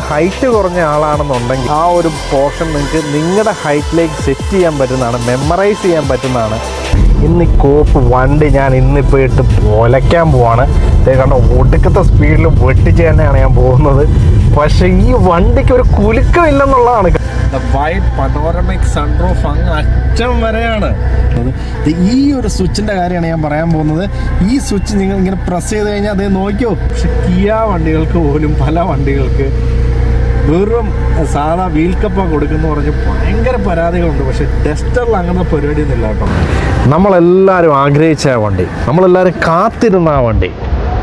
Height കുറഞ്ഞ ആളാണെന്നുണ്ടെങ്കിൽ ആ ഒരു പോർഷൻ നിങ്ങൾക്ക് നിങ്ങളുടെ ഹൈറ്റിലേക്ക് സെറ്റ് ചെയ്യാൻ പറ്റുന്നതാണ്, മെമ്മറൈസ് ചെയ്യാൻ പറ്റുന്നതാണ്. ഇന്ന് ഈ കോപ്പ് വണ്ടി ഞാൻ ഇന്നിപ്പോൾ ഇട്ട് ഒലയ്ക്കാൻ പോവാണ്. കാരണം ഒടുക്കത്തെ സ്പീഡിൽ വെട്ടിച്ച് തന്നെയാണ് ഞാൻ പോകുന്നത്. പക്ഷേ ഈ വണ്ടിക്ക് ഒരു കുലുക്കമില്ലെന്നുള്ളതാണ്. വൈഡ് പനോരമിക് സൺറൂഫ് അങ്ങ് അറ്റം വരെയാണ്. ഈ ഒരു സ്വിച്ചിൻ്റെ കാര്യമാണ് ഞാൻ പറയാൻ പോകുന്നത്. ഈ സ്വിച്ച് നിങ്ങൾ ഇങ്ങനെ പ്രസ് ചെയ്ത് കഴിഞ്ഞാൽ അതേ നോക്കിയോ. പക്ഷെ കിയ വണ്ടികൾക്ക് പോലും, പല വണ്ടികൾക്ക് വെറും സാധാ വീൽ കപ്പ കൊടുക്കുന്നു പറഞ്ഞ് ഭയങ്കര പരാതികളുണ്ട്. പക്ഷെ ഡസ്റ്ററിൽ അങ്ങനത്തെ പരിപാടിയൊന്നുമില്ല കേട്ടോ. നമ്മളെല്ലാവരും ആഗ്രഹിച്ച വണ്ടി, നമ്മളെല്ലാവരും കാത്തിരുന്ന ആ വണ്ടി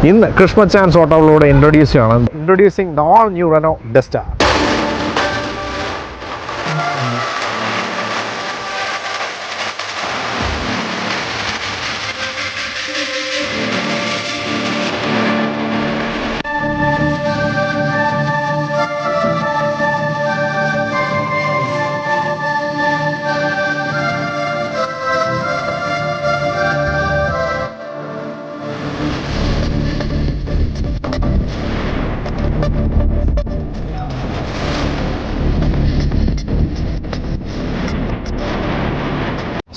ഇന്ന് ക്രിസ്മസ് ചാൻസ് ഓട്ടോയിലൂടെ introducing the all new Renault Duster.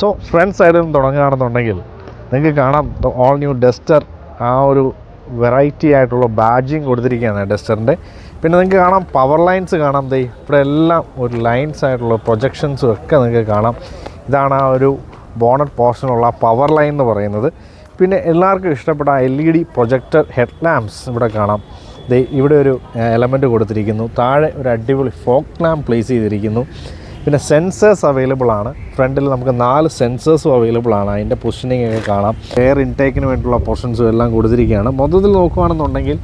So front സൈഡിൽ നിന്ന് തുടങ്ങുകയാണെന്നുണ്ടെങ്കിൽ നിങ്ങൾക്ക് കാണാം ഓൾ ന്യൂ ഡസ്റ്റർ. ആ ഒരു വെറൈറ്റി ആയിട്ടുള്ള ബാഡ്ജിങ് കൊടുത്തിരിക്കുകയാണ് ഡസ്റ്ററിൻ്റെ. പിന്നെ നിങ്ങൾക്ക് കാണാം പവർ ലൈൻസ് കാണാം. ഇവിടെ എല്ലാം ഒരു ലൈൻസ് ആയിട്ടുള്ള പ്രൊജക്ഷൻസും ഒക്കെ നിങ്ങൾക്ക് കാണാം. ഇതാണ് ആ ഒരു ബോണറ്റ് പോർഷനുള്ള പവർ ലൈൻ എന്ന് പറയുന്നത്. പിന്നെ എല്ലാവർക്കും ഇഷ്ടപ്പെട്ട LED പ്രൊജക്ടർ ഹെഡ് ലാംപ്സ് ഇവിടെ കാണാം. ഇവിടെ ഒരു എലമെൻറ്റ് കൊടുത്തിരിക്കുന്നു. താഴെ ഒരു അടിപൊളി ഫോക്ക് ലാമ്പ് പ്ലേസ് ചെയ്തിരിക്കുന്നു. പിന്നെ സെൻസേഴ്സ് അവൈലബിൾ ആണ്. ഫ്രണ്ടിൽ നമുക്ക് 4 സെൻസേഴ്സും അവൈലബിൾ ആണ്. അതിൻ്റെ പൊസിഷനിങ് ഒക്കെ കാണാം. എയർ ഇൻടേക്കിന് വേണ്ടിയുള്ള പോർഷൻസും എല്ലാം കൊടുത്തിരിക്കുകയാണ്. മൊത്തത്തിൽ നോക്കുകയാണെന്നുണ്ടെങ്കിൽ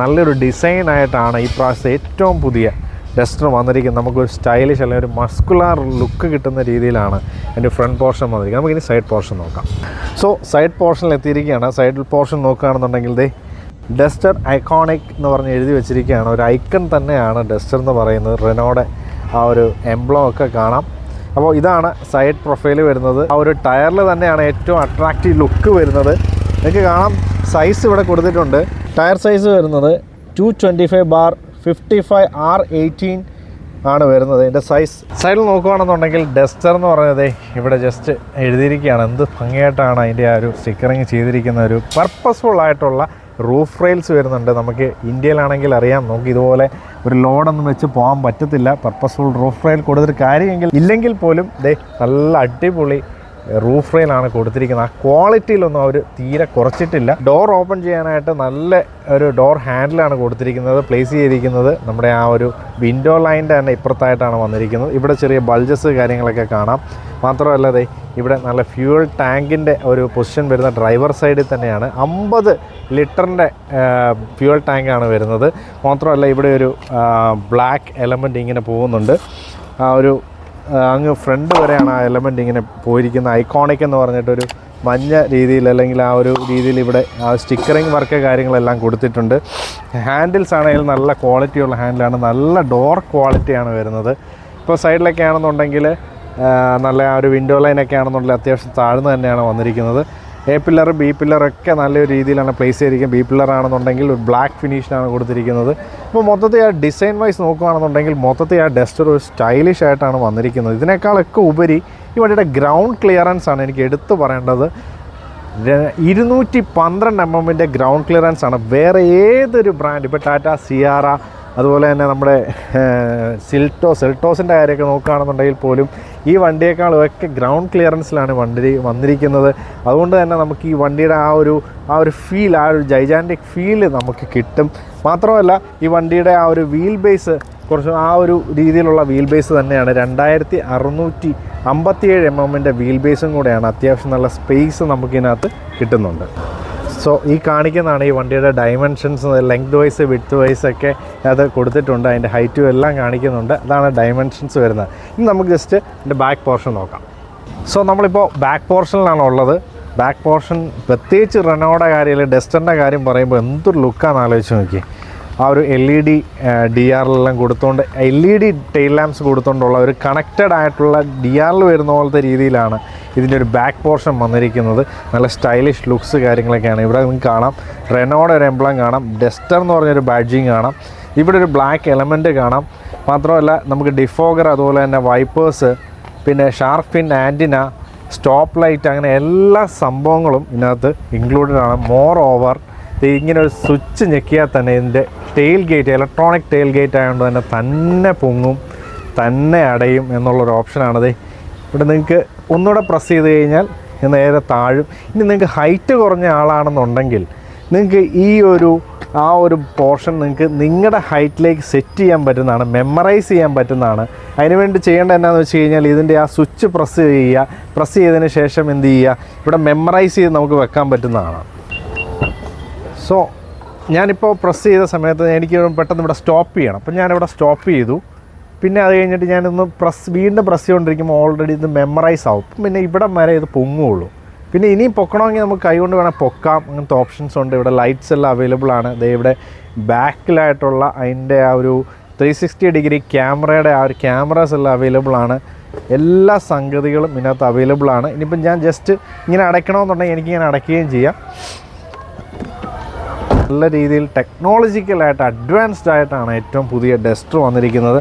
നല്ലൊരു ഡിസൈനായിട്ടാണ് ഈ പ്രാവശ്യത്തെ ഏറ്റവും പുതിയ ഡസ്റ്റർ വന്നിരിക്കുന്നത്. നമുക്കൊരു സ്റ്റൈലിഷ് അല്ലെങ്കിൽ ഒരു മസ്കുലാർ ലുക്ക് കിട്ടുന്ന രീതിയിലാണ് എൻ്റെ ഫ്രണ്ട് പോർഷൻ വന്നിരിക്കുന്നത്. നമുക്കിനി സൈഡ് പോർഷൻ നോക്കാം. സോ സൈഡ് പോർഷനിൽ എത്തിയിരിക്കുകയാണ്. സൈഡ് പോർഷൻ നോക്കുകയാണെന്നുണ്ടെങ്കിൽ ഡസ്റ്റർ ഐക്കോണിക് എന്ന് പറഞ്ഞ് എഴുതി വെച്ചിരിക്കുകയാണ്. ഒരു ഐക്കൺ തന്നെയാണ് ഡസ്റ്റർ എന്ന് പറയുന്നത്. റെനോയുടെ ആ ഒരു എംബ്ലം ഒക്കെ കാണാം. അപ്പോൾ ഇതാണ് സൈഡ് പ്രൊഫൈൽ വരുന്നത്. ആ ഒരു ടയറിൽ തന്നെയാണ് ഏറ്റവും അട്രാക്റ്റീവ് ലുക്ക് വരുന്നത്. നിങ്ങൾക്ക് കാണാം സൈസ് ഇവിടെ കൊടുത്തിട്ടുണ്ട്. ടയർ സൈസ് വരുന്നത് 225/55R18 ആണ് വരുന്നത്. ഇതിൻ്റെ സൈഡിൽ നോക്കുകയാണെന്നുണ്ടെങ്കിൽ ഡസ്റ്റർ എന്ന് പറയുന്നത് ഇവിടെ ജസ്റ്റ് എഴുതിയിരിക്കുകയാണ്. എന്ത് ഭംഗിയായിട്ടാണ് അതിൻ്റെ ആ ഒരു സ്റ്റിക്കറിങ് ചെയ്തിരിക്കുന്ന. ഒരു പർപ്പസ്ഫുൾ ആയിട്ടുള്ള റൂഫ് റെയിൽസ് വരുന്നുണ്ട്. നമുക്ക് ഇന്ത്യയിലാണെങ്കിൽ അറിയാം, നമുക്ക് ഇതുപോലെ ഒരു ലോഡൊന്നും വെച്ച് പോകാൻ പറ്റത്തില്ല. പർപ്പസ്ഫുൾ റൂഫ് റെയിൽ കൊടുത്തൊരു കാര്യമെങ്കിൽ ഇല്ലെങ്കിൽ പോലും നല്ല അടിപൊളി റൂഫ് റെയിലാണ് കൊടുത്തിരിക്കുന്നത്. ആ ക്വാളിറ്റിയിലൊന്നും അവർ തീരെ കുറച്ചിട്ടില്ല. ഡോർ ഓപ്പൺ ചെയ്യാനായിട്ട് നല്ല ഒരു ഡോർ ഹാൻഡിലാണ് കൊടുത്തിരിക്കുന്നത്, പ്ലേസ് ചെയ്തിരിക്കുന്നത്. നമ്മുടെ ആ ഒരു വിൻഡോ ലൈൻ്റെ തന്നെ ഇപ്പുറത്തായിട്ടാണ് വന്നിരിക്കുന്നത്. ഇവിടെ ചെറിയ ബൾജസ് കാര്യങ്ങളൊക്കെ കാണാം. മാത്രമല്ല ഇവിടെ നല്ല ഫ്യൂവൽ ടാങ്കിൻ്റെ ഒരു പൊസിഷൻ വരുന്ന ഡ്രൈവർ സൈഡിൽ തന്നെയാണ്. 50 ലിറ്ററിൻ്റെ ഫ്യൂവൽ ടാങ്കാണ് വരുന്നത്. മാത്രമല്ല ഇവിടെ ഒരു ബ്ലാക്ക് എലമെൻറ്റ് ഇങ്ങനെ പോകുന്നുണ്ട്. ആ ഒരു അങ്ങ് ഫ്രണ്ട് വരെയാണ് ആ എലമെൻറ്റ് ഇങ്ങനെ പോയിരിക്കുന്നത്. ഐക്കോണിക് എന്ന് പറഞ്ഞിട്ടൊരു മഞ്ഞ രീതിയിൽ അല്ലെങ്കിൽ ആ ഒരു രീതിയിൽ ഇവിടെ ആ സ്റ്റിക്കറിങ് വർക്ക് കാര്യങ്ങളെല്ലാം കൊടുത്തിട്ടുണ്ട്. ഹാൻഡിൽസ് ആണെങ്കിൽ നല്ല ക്വാളിറ്റിയുള്ള ഹാൻഡിലാണ്. നല്ല ഡോർ ക്വാളിറ്റിയാണ് വരുന്നത്. ഇപ്പോൾ സൈഡിലൊക്കെ ആണെന്നുണ്ടെങ്കിൽ നല്ല ആ ഒരു വിൻഡോ ലൈനൊക്കെ ആണെന്നുണ്ടെങ്കിൽ അത്യാവശ്യം താഴ്ന്നു തന്നെയാണ് വന്നിരിക്കുന്നത്. A പില്ലർ B പില്ലറൊക്കെ നല്ലൊരു രീതിയിലാണ് പ്ലേസ് ചെയ്തിരിക്കുന്നത്. B പില്ലർ ആണെന്നുണ്ടെങ്കിൽ ഒരു ബ്ലാക്ക് ഫിനിഷിനാണ് കൊടുത്തിരിക്കുന്നത്. ഇപ്പോൾ മൊത്തത്തിൽ ആ ഡിസൈൻ വൈസ് നോക്കുകയാണെന്നുണ്ടെങ്കിൽ മൊത്തത്തിൽ ആ ഡസ്റ്റർ ഒരു സ്റ്റൈലിഷ് ആയിട്ടാണ് വന്നിരിക്കുന്നത്. ഇതിനേക്കാളൊക്കെ ഉപരി ഈ വണ്ടിയുടെ ഗ്രൗണ്ട് ക്ലിയറൻസ് ആണ് എനിക്ക് എടുത്തു പറയേണ്ടത്. 212 mm ഗ്രൗണ്ട് ക്ലിയറൻസ് ആണ്. വേറെ ഏതൊരു ബ്രാൻഡ്, ഇപ്പോൾ ടാറ്റ സിയാറ, അതുപോലെ തന്നെ നമ്മുടെ സെൽട്ടോസിൻ്റെ കാര്യമൊക്കെ നോക്കുകയാണെന്നുണ്ടെങ്കിൽ പോലും ഈ വണ്ടിയേക്കാളൊക്കെ ഗ്രൗണ്ട് ക്ലിയറൻസിലാണ് വണ്ടി വന്നിരിക്കുന്നത്. അതുകൊണ്ട് തന്നെ നമുക്ക് ഈ വണ്ടിയുടെ ആ ഒരു ഫീൽ, ആ ഒരു ജൈജാൻറ്റിക് ഫീല് നമുക്ക് കിട്ടും. മാത്രമല്ല ഈ വണ്ടിയുടെ ആ ഒരു വീൽ ബേസ് കുറച്ച് ആ ഒരു രീതിയിലുള്ള വീൽ ബേസ് തന്നെയാണ്. 2657 mm വീൽ ബേസും കൂടെയാണ്. അത്യാവശ്യം നല്ല സ്പേസ് നമുക്കിതിനകത്ത് കിട്ടുന്നുണ്ട്. സോ ഈ കാണിക്കുന്നതാണ് ഈ വണ്ടിയുടെ dimensions. Length wise width wise ഒക്കെ അത് കൊടുത്തിട്ടുണ്ട്. അതിൻ്റെ ഹൈറ്റും എല്ലാം കാണിക്കുന്നുണ്ട്. അതാണ് ഡയമെൻഷൻസ് വരുന്നത്. ഇനി നമുക്ക് ജസ്റ്റ് എൻ്റെ ബാക്ക് പോർഷൻ നോക്കാം. സോ നമ്മളിപ്പോൾ ബാക്ക് പോർഷനിലാണ് ഉള്ളത്. ബാക്ക് പോർഷൻ പ്രത്യേകിച്ച് റെനോയുടെ കാര്യം, ഡസ്റ്ററിൻ്റെ കാര്യം പറയുമ്പോൾ എന്തൊരു ലുക്കാണെന്ന് ആലോചിച്ച് നോക്കി. ആ ഒരു LED DRLെല്ലാം കൊടുത്തുകൊണ്ട്, LED ടെയിൽ ലാംപ്സ് കൊടുത്തുകൊണ്ടുള്ള ഒരു കണക്റ്റഡ് ആയിട്ടുള്ള DRL വരുന്ന പോലത്തെ രീതിയിലാണ് ഇതിൻ്റെ ഒരു ബാക്ക് പോർഷൻ വന്നിരിക്കുന്നത്. നല്ല സ്റ്റൈലിഷ് ലുക്സ് കാര്യങ്ങളൊക്കെയാണ്. ഇവിടെ നിങ്ങൾക്ക് കാണാം റെനോയുടെ ഒരു എംബ്ലം കാണാം, ഡസ്റ്റർ എന്ന് പറഞ്ഞൊരു ബാഡ്ജിങ് കാണാം. ഇവിടെ ഒരു ബ്ലാക്ക് എലമെൻറ്റ് കാണാം. മാത്രമല്ല നമുക്ക് ഡിഫോഗർ, അതുപോലെ തന്നെ വൈപ്പേഴ്സ്, പിന്നെ shark fin antenna, stop light, അങ്ങനെ എല്ലാ സംഭവങ്ങളും ഇതിനകത്ത് ഇൻക്ലൂഡഡ് ആണ്. മോർ ഓവർ ഇങ്ങനെ ഒരു സ്വിച്ച് ഞെക്കിയാൽ തന്നെ ഇതിൻ്റെ tail gate, electronic tail gate ആയതുകൊണ്ട് തന്നെ പൊങ്ങും, തന്നെ അടയും എന്നുള്ളൊരു ഓപ്ഷനാണത്. ഇവിടെ നിങ്ങൾക്ക് ഒന്നുകൂടെ പ്രസ് ചെയ്ത് കഴിഞ്ഞാൽ നേരെ താഴും. ഇനി നിങ്ങൾക്ക് ഹൈറ്റ് കുറഞ്ഞ ആളാണെന്നുണ്ടെങ്കിൽ നിങ്ങൾക്ക് ആ ഒരു പോർഷൻ നിങ്ങൾക്ക് നിങ്ങളുടെ ഹൈറ്റിലേക്ക് സെറ്റ് ചെയ്യാൻ പറ്റുന്നതാണ്, മെമ്മറൈസ് ചെയ്യാൻ പറ്റുന്നതാണ്. അതിനുവേണ്ടി ചെയ്യേണ്ടത് എന്താണെന്ന് വെച്ച് കഴിഞ്ഞാൽ ഇതിൻ്റെ ആ സ്വിച്ച് പ്രസ് ചെയ്തതിന് ശേഷം എന്ത് ചെയ്യുക, ഇവിടെ മെമ്മറൈസ് ചെയ്ത് നമുക്ക് വെക്കാൻ പറ്റുന്നതാണ്. സോ ഞാനിപ്പോൾ പ്രസ് ചെയ്ത സമയത്ത് എനിക്ക് പെട്ടെന്ന് ഇവിടെ സ്റ്റോപ്പ് ചെയ്യണം. അപ്പോൾ ഞാനിവിടെ സ്റ്റോപ്പ് ചെയ്തു. പിന്നെ അത് കഴിഞ്ഞിട്ട് ഞാനൊന്ന് വീണ്ടും പ്രസ് ചെയ്തുകൊണ്ടിരിക്കുമ്പോൾ ഓൾറെഡി ഇത് മെമ്മറൈസ് ആവും. പിന്നെ ഇവിടെ വരെ ഇത് പൊങ്ങുള്ളൂ. പിന്നെ ഇനിയും പൊക്കണമെങ്കിൽ നമുക്ക് കൈകൊണ്ട് വേണം പൊക്കാം. അങ്ങനത്തെ ഓപ്ഷൻസ് ഉണ്ട്. ഇവിടെ ലൈറ്റ്സ് എല്ലാം അവൈലബിൾ ആണ്. ഇവിടെ ബാക്കിലായിട്ടുള്ള അതിൻ്റെ ആ ഒരു 360 ഡിഗ്രി ക്യാമറയുടെ ആ ഒരു ക്യാമറാസ് എല്ലാം അവൈലബിൾ ആണ്. എല്ലാ സംഗതികളും ഇതിനകത്ത് അവൈലബിൾ ആണ്. ഇനിയിപ്പം ഞാൻ ജസ്റ്റ് ഇങ്ങനെ അടയ്ക്കണമെന്നുണ്ടെങ്കിൽ എനിക്കിങ്ങനെ അടയ്ക്കുകയും ചെയ്യാം. നല്ല രീതിയിൽ ടെക്നോളജിക്കലായിട്ട് അഡ്വാൻസ്ഡ് ആയിട്ടാണ് ഏറ്റവും പുതിയ ഡസ്റ്റർ വന്നിരിക്കുന്നത്.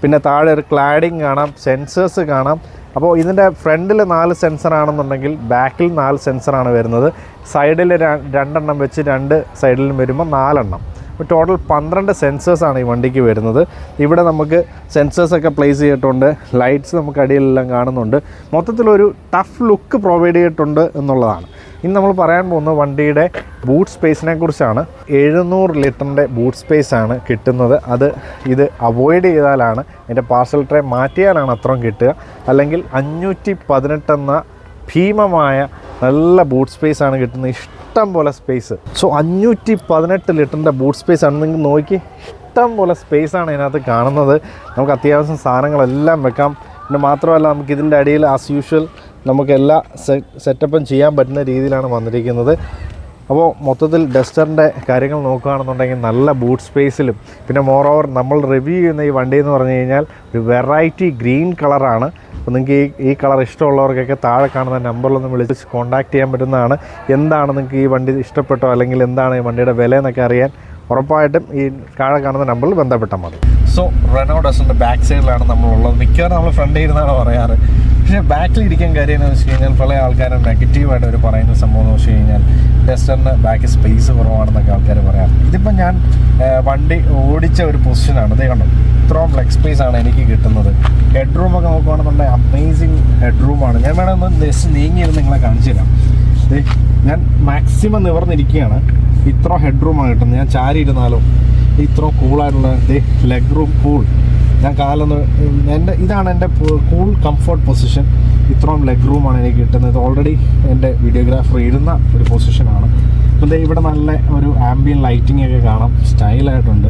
പിന്നെ താഴെ ഒരു ക്ലാഡിങ് കാണാം, സെൻസേഴ്സ് കാണാം. അപ്പോൾ ഇതിൻ്റെ ഫ്രണ്ടിൽ 4 സെൻസറാണെന്നുണ്ടെങ്കിൽ ബാക്കിൽ 4 സെൻസറാണ് വരുന്നത്. സൈഡിൽ 2 എണ്ണം വെച്ച് 2 സൈഡിലും വരുമ്പോൾ 4 എണ്ണം. അപ്പോൾ ടോട്ടൽ 12 സെൻസേഴ്സാണ് ഈ വണ്ടിക്ക് വരുന്നത്. ഇവിടെ നമുക്ക് സെൻസേഴ്സൊക്കെ പ്ലേസ് ചെയ്തിട്ടുണ്ട്. ലൈറ്റ്സ് നമുക്ക് അടിയിലെല്ലാം കാണുന്നുണ്ട്. മൊത്തത്തിലൊരു ടഫ് ലുക്ക് പ്രൊവൈഡ് ചെയ്തിട്ടുണ്ട് എന്നുള്ളതാണ്. ഇനി നമ്മൾ പറയാൻ പോകുന്ന വണ്ടിയുടെ ബൂട്ട് സ്പേസിനെ കുറിച്ചാണ്. 700 ലിറ്ററിൻ്റെ ബൂട്ട് സ്പേസാണ് കിട്ടുന്നത്. ഇത് അവോയ്ഡ് ചെയ്താലാണ്, എൻ്റെ പാർസൽ ട്രേ മാറ്റിയാലാണ് അത്രയും കിട്ടുക. അല്ലെങ്കിൽ 518 എന്ന ഭീമമായ നല്ല ബൂട്ട് സ്പേസാണ് കിട്ടുന്നത്. ഇഷ്ടം പോലെ സ്പേസ്. സോ 518 ലിറ്ററിൻ്റെ ബൂട്ട് സ്പേസാണ്. നിങ്ങൾ നോക്കി, ഇഷ്ടം പോലെ സ്പേസാണ് ഇതിനകത്ത് കാണുന്നത്. നമുക്ക് അത്യാവശ്യം സാധനങ്ങളെല്ലാം വെക്കാം. പിന്നെ മാത്രമല്ല നമുക്ക് ഇതിൻ്റെ അടിയിൽ ആസ് യൂഷ്വൽ നമുക്ക് എല്ലാ സെറ്റപ്പും ചെയ്യാൻ പറ്റുന്ന രീതിയിലാണ് വന്നിരിക്കുന്നത്. അപ്പോൾ മൊത്തത്തിൽ ഡസ്റ്ററിൻ്റെ കാര്യങ്ങൾ നോക്കുകയാണെന്നുണ്ടെങ്കിൽ നല്ല ബൂട്ട് സ്പേസിലും, പിന്നെ മോറോവർ നമ്മൾ റിവ്യൂ ചെയ്യുന്ന ഈ വണ്ടി എന്ന് പറഞ്ഞു കഴിഞ്ഞാൽ ഒരു വെറൈറ്റി ഗ്രീൻ കളറാണ്. അപ്പോൾ നിങ്ങൾക്ക് ഈ കളർ ഇഷ്ടമുള്ളവർക്കൊക്കെ താഴെ കാണുന്ന നമ്പറിലൊന്ന് വിളിച്ച് കോൺടാക്റ്റ് ചെയ്യാൻ പറ്റുന്നതാണ്. എന്താണ് നിങ്ങൾക്ക് ഈ വണ്ടി ഇഷ്ടപ്പെട്ടോ, അല്ലെങ്കിൽ എന്താണ് ഈ വണ്ടിയുടെ വില എന്നൊക്കെ അറിയാൻ ഉറപ്പായിട്ടും ഈ താഴെ കാണുന്ന നമ്പറിൽ ബന്ധപ്പെട്ടാൽ മതി. സോ റെനോ ഡസ്റ്ററിൻ്റെ ബാക്ക് സൈഡിലാണ് നമ്മളുള്ളത്. മിക്കവാറും നമ്മൾ ഫ്രണ്ടിൽ ഇരുന്നാണ് പറയാറ്. പക്ഷേ ബാക്കിൽ ഇരിക്കാൻ കാര്യം എന്ന് വെച്ച് കഴിഞ്ഞാൽ പല ആൾക്കാരും നെഗറ്റീവായിട്ട് അവർ പറയുന്ന സംഭവം എന്ന് വെച്ച് കഴിഞ്ഞാൽ ഡസ്റ്ററിന് ബാക്ക് സ്പേസ് കുറവാണെന്നൊക്കെ ആൾക്കാർ പറയാറ്. ഇതിപ്പോൾ ഞാൻ വണ്ടി ഓടിച്ച ഒരു പൊസിഷനാണ്. ഇത് കണ്ടോ, ഇത്രയും ലെഗ് സ്പേസ് ആണ് എനിക്ക് കിട്ടുന്നത്. ഹെഡ് റൂമൊക്കെ നോക്കുകയാണെന്നുണ്ടെങ്കിൽ അമേസിങ് ഹെഡ് റൂമാണ്. ഞാൻ വേണമെന്ന് ജസ്റ്റ് നീങ്ങിയിരുന്ന് നിങ്ങളെ കാണിച്ചു തരാം. ഞാൻ മാക്സിമം നിവർന്നിരിക്കുകയാണ്. ഇത്ര ഹെഡ് റൂമാണ് കിട്ടുന്നത്. ഞാൻ ചാരി ഇരുന്നാലോ ഇത്ര കൂളായിട്ടുള്ള ലെഗ് റൂം കൂൾ. ഞാൻ കാലൊന്ന് ഇതാണ് എൻ്റെ കൂൾ കംഫർട്ട് പൊസിഷൻ. ഇത്രയും ലെഗ് റൂമാണ് എനിക്ക് കിട്ടുന്നത്. ഓൾറെഡി എൻ്റെ വീഡിയോഗ്രാഫർ ഇരുന്ന ഒരു പൊസിഷനാണ്. അപ്പം ഇവിടെ നല്ല ഒരു ആംബിയൻ ലൈറ്റിംഗ് ഒക്കെ കാണാം. സ്റ്റൈലായിട്ടുണ്ട്,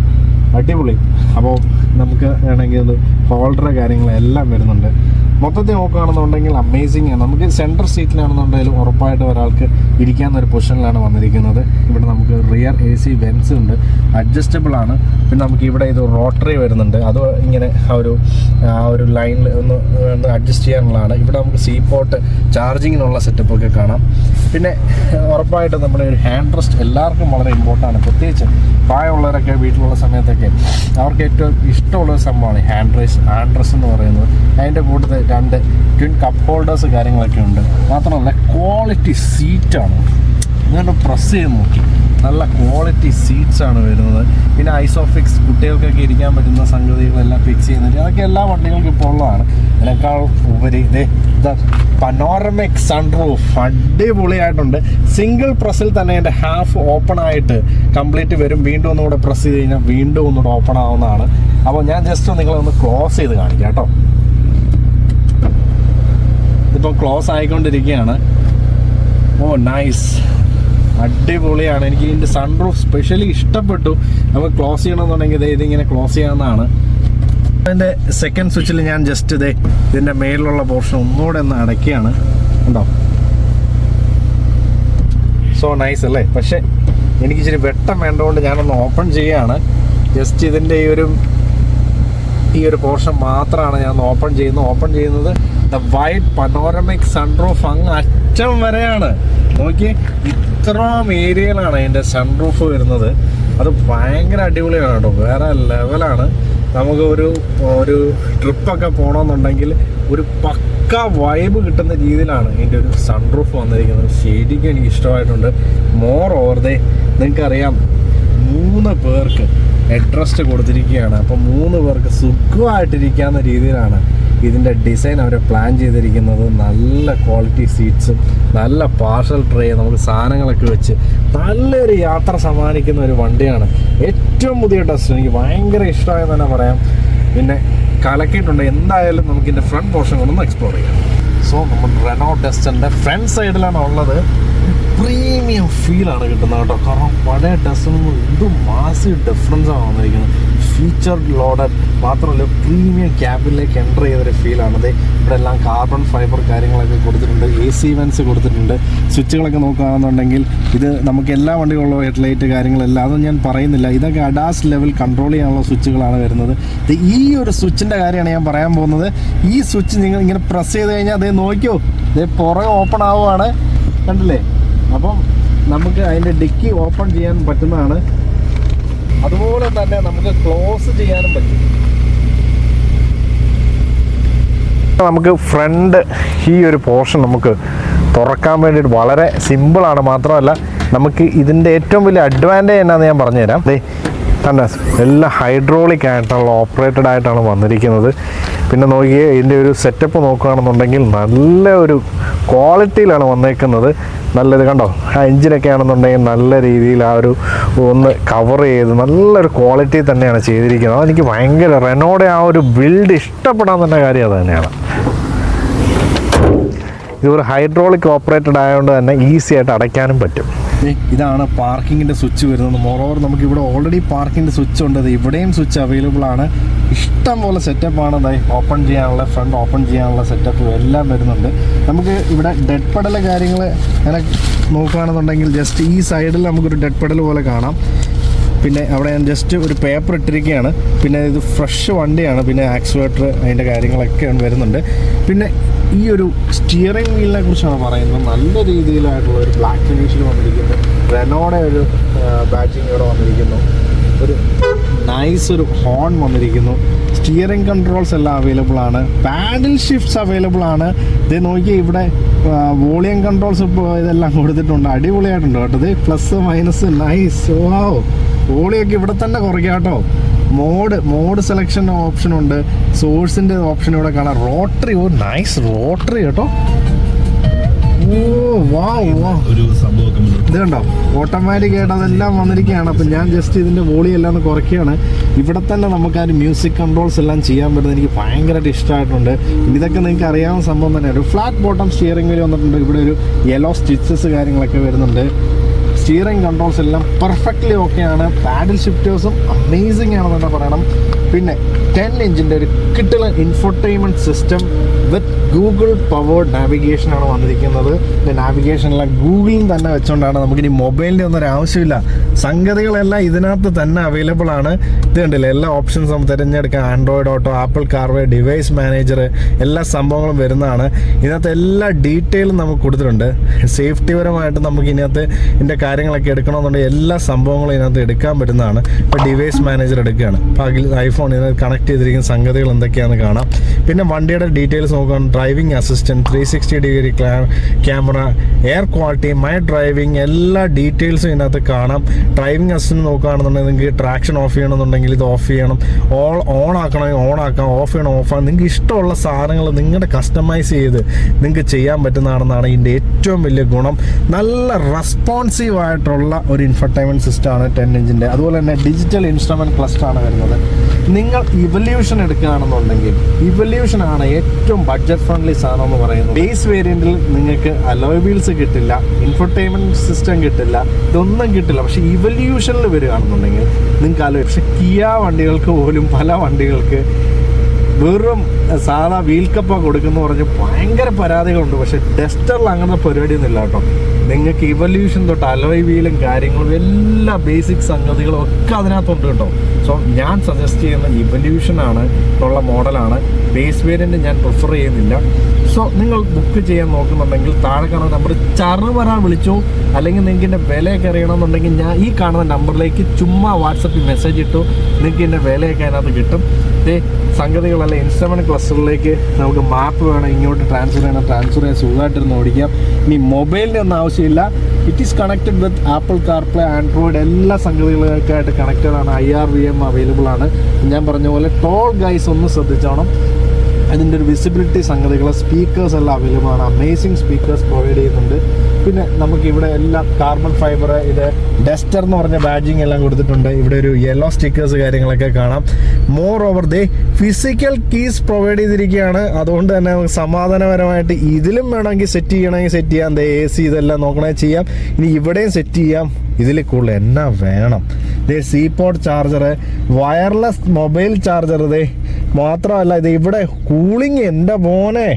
അടിപൊളി. അപ്പോൾ നമുക്ക് വേണമെങ്കിൽ ഇത് ഹോൾഡർ കാര്യങ്ങളെല്ലാം വരുന്നുണ്ട്. മൊത്തത്തിൽ നോക്കുകയാണെന്നുണ്ടെങ്കിൽ അമേസിങ് ആണ്. നമുക്ക് സെൻട്രൽ സീറ്റിലാണെന്നുണ്ടെങ്കിലും ഉറപ്പായിട്ട് ഒരാൾക്ക് ഇരിക്കാവുന്നൊരു പൊസിഷനിലാണ് വന്നിരിക്കുന്നത്. ഇവിടെ നമുക്ക് റിയർ AC വെൻസ് ഉണ്ട്, അഡ്ജസ്റ്റബിൾ ആണ്. പിന്നെ നമുക്ക് ഇവിടെ ഇത് റോട്ടറി വരുന്നുണ്ട്. അത് ഇങ്ങനെ ആ ഒരു ലൈനിൽ ഒന്ന് അഡ്ജസ്റ്റ് ചെയ്യാനുള്ളതാണ്. ഇവിടെ നമുക്ക് പോർട്ട് ചാർജിങ്ങിനുള്ള സെറ്റപ്പൊക്കെ കാണാം. പിന്നെ ഉറപ്പായിട്ടും നമ്മുടെ ഒരു ഹാൻഡ് റെസ്റ്റ് എല്ലാവർക്കും വളരെ ഇമ്പോർട്ടൻ്റ് ആണ്. പ്രത്യേകിച്ച് പ്രായമുള്ളവരൊക്കെ വീട്ടിലുള്ള സമയത്തൊക്കെ അവർക്ക് ഏറ്റവും ഇഷ്ടമുള്ളൊരു സംഭവമാണ് ഹാൻഡ് റെസ്റ്റ് എന്ന് പറയുന്നത്. അതിൻ്റെ കൂട്ടത്തിൽ 2 ട്വിൻ കപ്പ് ഹോൾഡേഴ്സ് കാര്യങ്ങളൊക്കെ ഉണ്ട്. മാത്രമല്ല ക്വാളിറ്റി സീറ്റാണ്. ഇങ്ങനെ പ്രസ് ചെയ്ത് നോക്കി, നല്ല ക്വാളിറ്റി സീറ്റ്സാണ് വരുന്നത്. പിന്നെ ഐസോഫിക്സ്, കുട്ടികൾക്കൊക്കെ ഇരിക്കാൻ പറ്റുന്ന സംഗതികളെല്ലാം ഫിക്സ് ചെയ്യുന്നുണ്ട്. അതൊക്കെ എല്ലാ വണ്ടികൾക്കും ഇപ്പോൾ ഉള്ളതാണ്. അതിനേക്കാൾ ഉപരി പനോരമിക് സൺറൂഫ് അടിപൊളിയായിട്ടുണ്ട്. സിംഗിൾ പ്രസ്സിൽ തന്നെ എൻ്റെ ഹാഫ് ഓപ്പൺ ആയിട്ട് കംപ്ലീറ്റ് വരും. വീണ്ടും ഒന്നുകൂടെ പ്രസ് ചെയ്ത് കഴിഞ്ഞാൽ വീണ്ടും ഒന്നുകൂടെ ഓപ്പൺ ആവുന്നതാണ്. അപ്പോൾ ഞാൻ ജസ്റ്റ് നിങ്ങളൊന്ന് ക്ലോസ് ചെയ്ത് കാണിക്കാം കേട്ടോ. ഇതിപ്പോൾ ക്ലോസ് ആയിക്കൊണ്ടിരിക്കുകയാണ്. ഓ നൈസ്, അടിപൊളിയാണ്. എനിക്ക് ഇതിൻ്റെ സൺറൂഫ് സ്പെഷ്യലി ഇഷ്ടപ്പെട്ടു. നമുക്ക് ക്ലോസ് ചെയ്യണമെന്നുണ്ടെങ്കിൽ ഇതിങ്ങനെ ക്ലോസ് ചെയ്യാവുന്നതാണ്. അതിൻ്റെ സെക്കൻഡ് സ്വിച്ചിൽ ഞാൻ ജസ്റ്റ് ഇതിൻ്റെ മേലിലുള്ള പോർഷൻ ഒന്നുകൂടെ ഒന്ന് അടയ്ക്കുകയാണ്. ഉണ്ടോ, സോ നൈസ് അല്ലേ? പക്ഷേ എനിക്ക് ഇച്ചിരി വെട്ടം വേണ്ടതുകൊണ്ട് ഞാനൊന്ന് ഓപ്പൺ ചെയ്യുകയാണ്. ജസ്റ്റ് ഇതിൻ്റെ ഈ ഒരു പോർഷൻ മാത്രമാണ് ഞാൻ ഓപ്പൺ ചെയ്യുന്നത്. ദ വൈഡ് പനോരമിക് സൺറൂഫ് അങ്ങ് അറ്റം വരെയാണ്. നോക്കി, ഇത്രയും ഏരിയയിലാണ് അതിൻ്റെ സൺറൂഫ് വരുന്നത്. അത് ഭയങ്കര അടിപൊളിയാണ് കേട്ടോ, വേറെ ലെവലാണ്. നമുക്ക് ഒരു ട്രിപ്പൊക്കെ പോകണമെന്നുണ്ടെങ്കിൽ ഒരു പക്ക വൈബ് കിട്ടുന്ന രീതിയിലാണ് ഇതിൻ്റെ ഒരു സൺറൂഫ് വന്നിരിക്കുന്നത്. ശരിക്കും എനിക്ക് ഇഷ്ടമായിട്ടുണ്ട്. മോർ ഓവർ നിങ്ങൾക്കറിയാം 3 പേർക്ക് ഹെഡ്റസ്റ്റ് കൊടുത്തിരിക്കുകയാണ്. അപ്പോൾ 3 പേർക്ക് സുഖമായിട്ടിരിക്കാവുന്ന രീതിയിലാണ് ഇതിൻ്റെ ഡിസൈൻ അവർ പ്ലാൻ ചെയ്തിരിക്കുന്നത്. നല്ല ക്വാളിറ്റി സീറ്റ്സും നല്ല പാർസൽ ട്രേ, നമുക്ക് സാധനങ്ങളൊക്കെ വെച്ച് നല്ലൊരു യാത്ര സമ്മാനിക്കുന്ന ഒരു വണ്ടിയാണ്. ഏറ്റവും പുതിയ ഡസ്റ്റർ എനിക്ക് ഭയങ്കര ഇഷ്ടമായെന്ന് തന്നെ പറയാം. പിന്നെ കലക്കിയിട്ടുണ്ട്. എന്തായാലും നമുക്കിതിൻ്റെ ഫ്രണ്ട് പോർഷൻ കൊണ്ടൊന്ന് എക്സ്പ്ലോർ ചെയ്യാം. സോ നമ്മൾ റെനോ ഡസ്റ്ററിൻ്റെ ഫ്രണ്ട് സൈഡിലാണ് ഉള്ളത്. പ്രീമിയം ഫീലാണ് കിട്ടുന്നത് കേട്ടോ. കാരണം പഴയ ഡസ്റ്ററിന് എന്ത് മാസീവ് ഡിഫറൻസാണ് വന്നിരിക്കുന്നത്. ഫീച്ചർ ലോഡഡ് മാത്രമല്ല, പ്രീമിയം ക്യാബിനിലേക്ക് എൻ്റർ ചെയ്തൊരു ഫീലാണത്. ഇവിടെ എല്ലാം കാർബൺ ഫൈബർ കാര്യങ്ങളൊക്കെ കൊടുത്തിട്ടുണ്ട്. AC വെൻസ് കൊടുത്തിട്ടുണ്ട്. സ്വിച്ചുകളൊക്കെ നോക്കുകയാണെന്നുണ്ടെങ്കിൽ ഇത് നമുക്ക് എല്ലാ വണ്ടികളുള്ള ഹെഡ്ലൈറ്റ് കാര്യങ്ങളെല്ലാം അതൊന്നും ഞാൻ പറയുന്നില്ല. ഇതൊക്കെ അഡാസ് ലെവൽ കൺട്രോൾ ചെയ്യാനുള്ള സ്വിച്ചുകളാണ് വരുന്നത്. ഈ ഒരു സ്വിച്ചിൻ്റെ കാര്യമാണ് ഞാൻ പറയാൻ പോകുന്നത്. ഈ സ്വിച്ച് നിങ്ങൾ ഇങ്ങനെ പ്രസ് ചെയ്ത് കഴിഞ്ഞാൽ അതേ നോക്കിയോ, ഇതേ പുറകെ ഓപ്പൺ ആവുകയാണ്, കണ്ടില്ലേ? അപ്പം നമുക്ക് അതിൻ്റെ ഡിക്കി ഓപ്പൺ ചെയ്യാൻ പറ്റുന്നതാണ്. അതുപോലെ തന്നെ നമുക്ക് ക്ലോസ് ചെയ്യാനും പറ്റും. നമുക്ക് ഫ്രണ്ട് ഈ ഒരു പോർഷൻ നമുക്ക് തുറക്കാൻ വേണ്ടിയിട്ട് വളരെ സിമ്പിളാണ്. മാത്രമല്ല നമുക്ക് ഇതിൻ്റെ ഏറ്റവും വലിയ അഡ്വാൻറ്റേജ് എന്നാന്ന് ഞാൻ പറഞ്ഞുതരാം. തന്നെ എല്ലാം ഹൈഡ്രോളിക് ആയിട്ടുള്ള ഓപ്പറേറ്റഡ് ആയിട്ടാണ് വന്നിരിക്കുന്നത്. പിന്നെ നോക്കിയേ, ഇതിൻ്റെ ഒരു സെറ്റപ്പ് നോക്കുകയാണെന്നുണ്ടെങ്കിൽ നല്ല ഒരു ക്വാളിറ്റിയിലാണ് വന്നേക്കുന്നത്. നല്ലത് കണ്ടോ, ആ എഞ്ചിനൊക്കെ ആണെന്നുണ്ടെങ്കിൽ നല്ല രീതിയിൽ ആ ഒരു ഒന്ന് കവർ ചെയ്ത് നല്ലൊരു ക്വാളിറ്റി തന്നെയാണ് ചെയ്തിരിക്കുന്നത്. അതെനിക്ക് ഭയങ്കര റെനോയുടെ ആ ഒരു ബിൽഡ് ഇഷ്ടപ്പെടാൻ തന്നെ കാര്യം അത് തന്നെയാണ്. ഇതൊരു ഹൈഡ്രോളിക് ഓപ്പറേറ്റഡ് ആയതുകൊണ്ട് തന്നെ ഈസി ആയിട്ട് അടയ്ക്കാനും പറ്റും. ഇതാണ് പാർക്കിങ്ങിൻ്റെ സ്വിച്ച് വരുന്നത്. മോറോവർ നമുക്കിവിടെ ഓൾറെഡി പാർക്കിങ്ങിൻ്റെ സ്വിച്ച് ഉണ്ട്. ഇവിടെയും സ്വിച്ച് അവൈലബിൾ ആണ്. ഇഷ്ടം പോലെ സെറ്റപ്പാണ്. ഓപ്പൺ ചെയ്യാനുള്ള, ഫ്രണ്ട് ഓപ്പൺ ചെയ്യാനുള്ള സെറ്റപ്പ് എല്ലാം വരുന്നുണ്ട്. നമുക്ക് ഇവിടെ ഡെഡ് പെഡൽ കാര്യങ്ങൾ അങ്ങനെ നോക്കുകയാണെന്നുണ്ടെങ്കിൽ ജസ്റ്റ് ഈ സൈഡിൽ നമുക്കൊരു ഡെഡ് പെഡൽ പോലെ കാണാം. പിന്നെ അവിടെ ഞാൻ ജസ്റ്റ് ഒരു പേപ്പർ ഇട്ടിരിക്കുകയാണ്. പിന്നെ ഇത് ഫ്രഷ് വണ്ടിയാണ്. പിന്നെ ആക്സിലേറ്റർ അതിൻ്റെ കാര്യങ്ങളൊക്കെ വരുന്നുണ്ട്. പിന്നെ ഈ ഒരു സ്റ്റിയറിംഗ് വീലിനെ കുറിച്ചാണ് പറയുന്നത്. നല്ല രീതിയിലായിട്ടുള്ള ഒരു ബ്ലാക്ക് ഫിനിഷിൽ വന്നിരിക്കുന്നു. റെനോയുടെ ഒരു ബാറ്റിംഗ് ഇവിടെ വന്നിരിക്കുന്നു. ഒരു നൈസ് ഒരു ഹോൺ വന്നിരിക്കുന്നു. സ്റ്റിയറിംഗ് കൺട്രോൾസ് എല്ലാം അവൈലബിൾ ആണ്. പാഡിൽ ഷിഫ്റ്റ്സ് അവൈലബിൾ ആണ്. ഇത് നോക്കിയാൽ ഇവിടെ വോളിയം കൺട്രോൾസ് ഇപ്പോൾ ഇതെല്ലാം കൊടുത്തിട്ടുണ്ട്. അടിപൊളിയായിട്ടുണ്ട് കേട്ടോ. ഇത് പ്ലസ് മൈനസ് നൈസ്. വാവ്, വോളിയൊക്കെ ഇവിടെ തന്നെ കുറയ്ക്കാം കേട്ടോ. മോഡ് സെലക്ഷൻ ഓപ്ഷൻ ഉണ്ട്. സോഴ്സിൻ്റെ ഓപ്ഷൻ ഇവിടെ കാണാം. റോട്ടറി, ഓ നൈസ് റോട്ടറി കേട്ടോ. ഓ വാ ഒരു സംഭവം ഇത് കണ്ടോ, ഓട്ടോമാറ്റിക് ആയിട്ട് അതെല്ലാം വന്നിരിക്കുകയാണ്. അപ്പം ഞാൻ ജസ്റ്റ് ഇതിൻ്റെ വോളി എല്ലാം ഒന്ന് കുറയ്ക്കുകയാണ്. ഇവിടെ തന്നെ നമുക്ക് ആ ഒരു മ്യൂസിക് കൺട്രോൾസ് എല്ലാം ചെയ്യാൻ പറ്റുന്നത് എനിക്ക് ഭയങ്കരമായിട്ട് ഇഷ്ടമായിട്ടുണ്ട്. ഇതൊക്കെ നിങ്ങൾക്ക് അറിയാവുന്ന സംഭവം തന്നെയാണ്. ഒരു ഫ്ലാറ്റ് ബോട്ടം സ്റ്റിയറിംഗ് വീൽ വന്നിട്ടുണ്ട്. ഇവിടെ ഒരു യെല്ലോ സ്റ്റിച്ചസ് കാര്യങ്ങളൊക്കെ വരുന്നുണ്ട്. സ്റ്റിയറിംഗ് കൺട്രോൾസ് എല്ലാം പെർഫെക്റ്റ്ലി ഓക്കെയാണ്. പാഡിൽ ഷിഫ്റ്റേഴ്സും അമേസിംഗ് ആണെന്ന് തന്നെ പറയണം. പിന്നെ 10 ഇഞ്ചിൻ്റെ ഒരു കിട്ടില്ല infotainment system with Google powered നാവിഗേഷനാണ് വന്നിരിക്കുന്നത്. നാവിഗേഷനെല്ലാം ഗൂഗിളിൽ തന്നെ വെച്ചുകൊണ്ടാണ്. നമുക്കിനി മൊബൈലിൻ്റെ ഒന്നും ഒരു ആവശ്യമില്ല. സംഗതികളെല്ലാം ഇതിനകത്ത് തന്നെ അവൈലബിൾ ആണ്. ഇത് കണ്ടില്ലേ, എല്ലാ ഓപ്ഷൻസും തിരഞ്ഞെടുക്കാം. Android auto, apple Karve, device manager, എല്ലാ സംഭവങ്ങളും വരുന്നതാണ്. ഇതിനകത്ത് എല്ലാ ഡീറ്റെയിലും നമുക്ക് കൊടുത്തിട്ടുണ്ട്. സേഫ്റ്റി പരമായിട്ട് നമുക്ക് ഇതിനകത്ത് ഇതിൻ്റെ കാര്യങ്ങളൊക്കെ എടുക്കണമെന്നുണ്ടെങ്കിൽ എല്ലാ സംഭവങ്ങളും ഇതിനകത്ത് എടുക്കാൻ പറ്റുന്നതാണ്. ഇപ്പോൾ ഡിവൈസ് മാനേജർ എടുക്കുകയാണ്. അപ്പോൾ ഐഫോൺ ഇതിനകത്ത് കണക്ട് ചെയ്തിരിക്കുന്ന സംഗതികൾ എന്തൊക്കെയാണെന്ന് കാണാം. പിന്നെ വണ്ടിയുടെ ഡീറ്റെയിൽസ് നോക്കുകയാണ്. Driving assistant, 360 degree camera, air quality, my driving, എല്ലാ ഡീറ്റെയിൽസും ഇതിനകത്ത് കാണാം. ഡ്രൈവിംഗ് അസിസ്റ്റൻറ്റ് നോക്കുകയാണെന്നുണ്ടെങ്കിൽ നിങ്ങൾക്ക് ട്രാക്ഷൻ ഓഫ് ചെയ്യണമെന്നുണ്ടെങ്കിൽ ഇത് ഓഫ് ചെയ്യണം. ഓൺ ആക്കണമെങ്കിൽ ഓൺ ആക്കാം, ഓഫ് ചെയ്യണം ഓഫ് ആക്കാം. നിങ്ങൾക്ക് ഇഷ്ടമുള്ള സാധനങ്ങൾ നിങ്ങളുടെ കസ്റ്റമൈസ് ചെയ്ത് നിങ്ങൾക്ക് ചെയ്യാൻ പറ്റുന്നതാണെന്നാണ് ഇതിൻ്റെ ഏറ്റവും വലിയ ഗുണം. നല്ല റെസ്പോൺസീവ് ആയിട്ടുള്ള ഒരു ഇൻഫർടൈൻമെൻറ്റ് സിസ്റ്റമാണ് 10 ഇഞ്ചിൻ്റെ. അതുപോലെ തന്നെ ഡിജിറ്റൽ ഇൻസ്ട്രുമെൻറ്റ് ക്ലസ്റ്ററാണ് വരുന്നത്. നിങ്ങൾ ഇവല്യൂഷൻ എടുക്കുകയാണെന്നുണ്ടെങ്കിൽ ഇവല്യൂഷനാണ് ഏറ്റവും ബഡ്ജറ്റ് ഫ്രണ്ട്ലി സാധനം എന്ന് പറയുന്നത്. ബേസ് വേരിയൻറ്റിൽ നിങ്ങൾക്ക് അലോയ് വീൽസ് കിട്ടില്ല, ഇൻഫർടൈൻമെൻറ്റ് സിസ്റ്റം കിട്ടില്ല, ഇതൊന്നും കിട്ടില്ല. പക്ഷേ ഇവല്യൂഷനിൽ വരികയാണെന്നുണ്ടെങ്കിൽ നിങ്ങൾക്ക് അലോയ്. പക്ഷേ കിയ വണ്ടികൾക്ക് പോലും പല വണ്ടികൾക്ക് വെറും സാധാ വീൽ കപ്പ കൊടുക്കുന്നു പറഞ്ഞ് ഭയങ്കര പരാതികളുണ്ട്. പക്ഷേ ഡസ്റ്ററിൽ അങ്ങനത്തെ പരിപാടിയൊന്നും ഇല്ല കേട്ടോ. നിങ്ങൾക്ക് ഇവല്യൂഷൻ തൊട്ട് അലോയ് വീലും കാര്യങ്ങളും എല്ലാ ബേസിക് സംഗതികളും ഒക്കെ അതിനകത്തുണ്ട് കേട്ടോ. സോ ഞാൻ സജസ്റ്റ് ചെയ്യുന്ന ഇവല്യൂഷനാണ് ഉള്ള മോഡലാണ്. ബേസ് വേരിയൻറ്റ് ഞാൻ പ്രിഫർ ചെയ്യുന്നില്ല. സോ നിങ്ങൾ ബുക്ക് ചെയ്യാൻ നോക്കുന്നുണ്ടെങ്കിൽ താഴെ കാണുന്ന നമ്പർ ചറുപറാ വിളിച്ചോ, അല്ലെങ്കിൽ നിങ്ങൾക്ക് എൻ്റെ വിലയൊക്കെ അറിയണമെന്നുണ്ടെങ്കിൽ ഞാൻ ഈ കാണുന്ന നമ്പറിലേക്ക് ചുമ്മാ വാട്സപ്പിൽ മെസ്സേജ് ഇട്ടു, നിങ്ങൾക്ക് എൻ്റെ വിലയൊക്കെ അതിനകത്ത് കിട്ടും. സംഗതികളല്ല ഇൻസ്റ്റമെൻ്റ് ക്ലസ്റ്ററിലേക്ക് നമുക്ക് മാപ്പ് വേണം ഇങ്ങോട്ട് ട്രാൻസ്ഫർ ചെയ്യാൻ സുഖമായിട്ടിരുന്ന് ഓടിക്കാം. ഇനി മൊബൈലിൻ്റെ ഒന്നും ആവശ്യമില്ല. It is connected with apple CarPlay, Android എല്ലാ സംഗതികളൊക്കെ ആയിട്ട് കണക്റ്റഡ് ആണ്. IRVM അവൈലബിൾ ആണ്. ഞാൻ പറഞ്ഞ പോലെ ടോൾ ഗൈസ് ഒന്ന് ശ്രദ്ധിച്ചോണം. അതിൻ്റെ ഒരു വിസിബിലിറ്റി സംഗതികൾ, സ്പീക്കേഴ്സ് എല്ലാം അവൈലബിൾ ആണ്. അമേസിങ് സ്പീക്കേഴ്സ് പ്രൊവൈഡ് ചെയ്യുന്നുണ്ട്. പിന്നെ നമുക്കിവിടെ എല്ലാം കാർബൺ ഫൈബർ, ഇത് ഡസ്റ്റർ എന്ന് പറഞ്ഞ ബാഡ്ജിങ് എല്ലാം കൊടുത്തിട്ടുണ്ട്. ഇവിടെ ഒരു യെല്ലോ സ്റ്റിക്കേഴ്സ് കാര്യങ്ങളൊക്കെ കാണാം. More over physical keys provide ചെയ്തിരിക്കുകയാണ്. അതുകൊണ്ട് തന്നെ നമുക്ക് സമാധാനപരമായിട്ട് ഇതിലും വേണമെങ്കിൽ സെറ്റ് ചെയ്യണമെങ്കിൽ സെറ്റ് ചെയ്യാം. AC ഇതെല്ലാം നോക്കണമെങ്കിൽ ചെയ്യാം. ഇനി ഇവിടെയും സെറ്റ് ചെയ്യാം. ഇതിൽ കൂടുതൽ എന്നാ വേണം? C port charger, wireless mobile charger. മാത്രമല്ല ഇത് ഇവിടെ കൂളിംഗ്, എൻ്റെ മോനെ